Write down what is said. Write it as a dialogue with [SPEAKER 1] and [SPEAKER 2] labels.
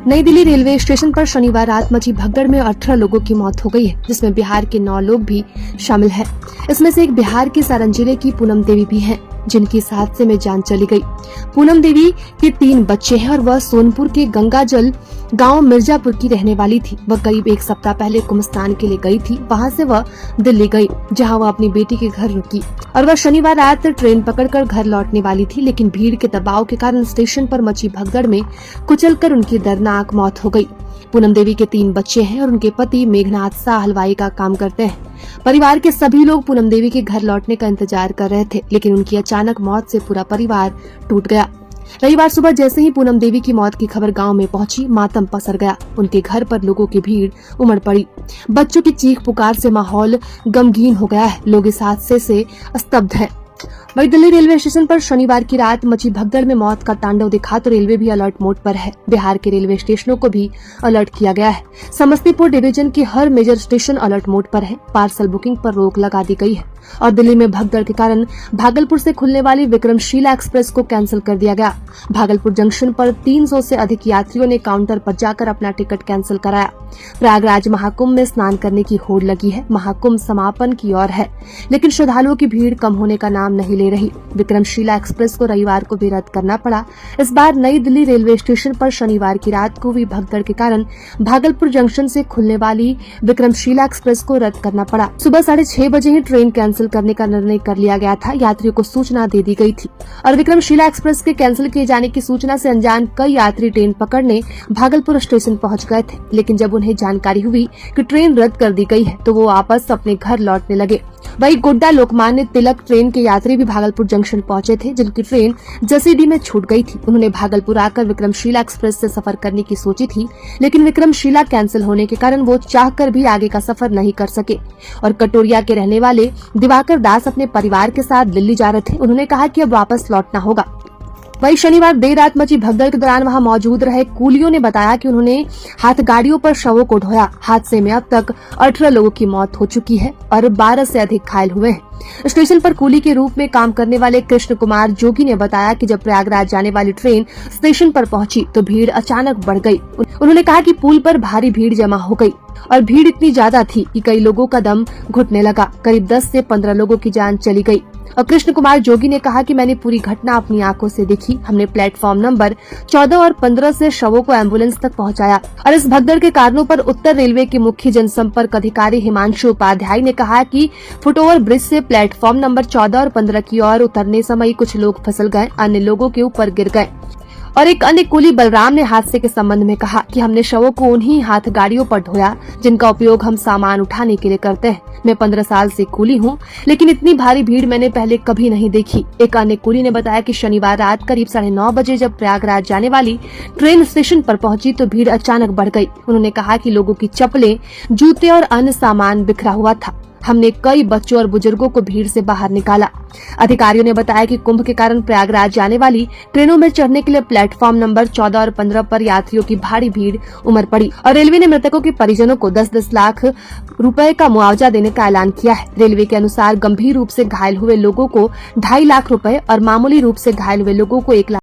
[SPEAKER 1] नई Delhi railway station पर शनिवार रात मची भगदड़ में 18 लोगों की मौत हो गई है, जिसमें बिहार के 9 लोग भी शामिल हैं। इसमें से एक बिहार के सारण जिले की पूनम देवी भी हैं, जिनकी इस हादसे में जान चली गई। पूनम देवी के 3 बच्चे हैं और वह सोनपुर के गंगाजल गांव मिर्जापुर की रहने वाली थी। वह करीब 1 सप्ताह पहले कुंभ स्नान के लिए गई थी। वहां से वह दिल्ली गई, जहां वह अपनी बेटी के घर रुकी और वह शनिवार रात ट्रेन पकड़कर घर लौटने वाली थी, लेकिन भीड़ के दबाव के कारण स्टेशन पर मची भगदड़ में कुचलकर उनकी दर्दनाक मौत हो गई। पूनम देवी के 3 बच्चे हैं और उनके पति मेघनाथ शाह हलवाई का काम करते हैं। परिवार के सभी लोग पूनम देवी के घर लौटने का इंतजार कर रहे थे, लेकिन उनकी अचानक मौत से पूरा परिवार टूट गया। रविवार सुबह जैसे ही पूनम देवी की मौत की खबर गांव में पहुंची, मातम पसर गया। उनके घर पर लोगों की भीड़ उमड़ पड़ी। बच्चों की चीख पुकार से माहौल गमगीन हो गया है। लोग इस हादसे से स्तब्ध हैं। वहीं दिल्ली रेलवे स्टेशन पर शनिवार की रात मची भगदड़ में मौत का तांडव दिखा तो रेलवे भी अलर्ट मोड पर है। बिहार के रेलवे स्टेशनों को भी अलर्ट किया गया है। समस्तीपुर डिवीजन के हर मेजर स्टेशन अलर्ट मोड पर है। पार्सल बुकिंग पर रोक लगा दी गई है और दिल्ली में भगदड़ के कारण भागलपुर से खुलने वाली विक्रमशिला एक्सप्रेस को कैंसिल कर दिया गया। भागलपुर जंक्शन पर 300 से अधिक यात्रियों ने काउंटर पर जाकर अपना टिकट कैंसिल कराया। प्रयागराज महाकुंभ में स्नान करने की होड़ लगी है। महाकुंभ समापन की ओर है, लेकिन श्रद्धालुओं की भीड़ कम होने का नाम नहीं ले रही। विक्रमशिला एक्सप्रेस को रविवार को भी रद्द करना पड़ा। इस बार नई दिल्ली रेलवे स्टेशन पर शनिवार की रात को हुई भगदड़ के कारण भागलपुर जंक्शन से खुलने वाली विक्रमशिला एक्सप्रेस को रद्द करना पड़ा। सुबह 6:30 बजे ही ट्रेन कैंसिल करने का निर्णय कर लिया गया था। यात्रियों को सूचना दे दी गई थी और विक्रमशिला एक्सप्रेस के कैंसिल किए जाने की सूचना से अनजान कई यात्री ट्रेन पकड़ने भागलपुर स्टेशन पहुंच गए थे, लेकिन जब उन्हें जानकारी हुई कि ट्रेन रद्द कर दी गई है तो वो वापस अपने घर लौटने लगे। वही गोड्डा लोकमान्य तिलक ट्रेन के यात्री भी भागलपुर जंक्शन पहुंचे थे, जिनकी ट्रेन जसीडी में छूट गई थी। उन्होंने भागलपुर आकर विक्रमशिला एक्सप्रेस से सफर करने की सोची थी, लेकिन विक्रमशिला कैंसिल होने के कारण वो चाहकर भी आगे का सफर नहीं कर सके। और कटोरिया के रहने वाले दिवाकर दास अपने परिवार के साथ दिल्ली जा रहे थे। उन्होंने कहा कि अब वापस लौटना होगा। वही शनिवार देर रात मची भगदड़ के दौरान वहां मौजूद रहे कूलियों ने बताया कि उन्होंने हाथगाड़ियों पर शवों को ढोया। हादसे में अब तक 18 लोगों की मौत हो चुकी है और 12 से अधिक घायल हुए हैं। स्टेशन पर कूली के रूप में काम करने वाले कृष्ण कुमार जोगी ने बताया कि जब प्रयागराज जाने वाली ट्रेन स्टेशन पर पहुंची तो भीड़ अचानक बढ़ गई। उन्होंने कहा कि पुल पर भारी भीड़ जमा हो गई और भीड़ इतनी ज्यादा थी कि कई लोगों का दम घुटने लगा। करीब 10 से 15 लोगों की जान चली गई। और कृष्ण कुमार जोगी ने कहा कि मैंने पूरी घटना अपनी आंखों से देखी। हमने प्लेटफॉर्म नंबर 14 और 15 से शवों को एम्बुलेंस तक पहुंचाया। और इस भगदड़ के कारणों पर उत्तर रेलवे के मुख्य जनसंपर्क अधिकारी हिमांशु उपाध्याय ने कहा कि फुटओवर ब्रिज से प्लेटफॉर्म नंबर 14 और 15 की ओर उतरने समय कुछ लोग फिसल गए, अन्य लोगों के ऊपर गिर गए। और एक अन्य कुली बलराम ने हादसे के संबंध में कहा कि हमने शवों को उन्हीं हाथ गाड़ियों पर ढोया जिनका उपयोग हम सामान उठाने के लिए करते हैं। मैं 15 साल से कुली हूँ, लेकिन इतनी भारी भीड़ मैंने पहले कभी नहीं देखी। एक अन्य कुली ने बताया कि शनिवार रात करीब 9:30 बजे जब प्रयागराज जाने वाली ट्रेन स्टेशन पर पहुंची तो भीड़ अचानक बढ़ गई। उन्होंने कहा कि लोगों की चप्पलें, जूते और अन्य सामान बिखरा हुआ था। हमने कई बच्चों और बुजुर्गों को भीड़ से बाहर निकाला। अधिकारियों ने बताया कि कुंभ के कारण प्रयागराज जाने वाली ट्रेनों में चढ़ने के लिए प्लेटफॉर्म नंबर 14 और 15 पर यात्रियों की भारी भीड़ उमड़ पड़ी और रेलवे ने मृतकों के परिजनों को 10-10 लाख रुपए का मुआवजा देने का ऐलान किया है। रेलवे के अनुसार गंभीर रूप से घायल हुए लोगों को 2.5 लाख रुपए और मामूली रूप से घायल हुए लोगों को 1 लाख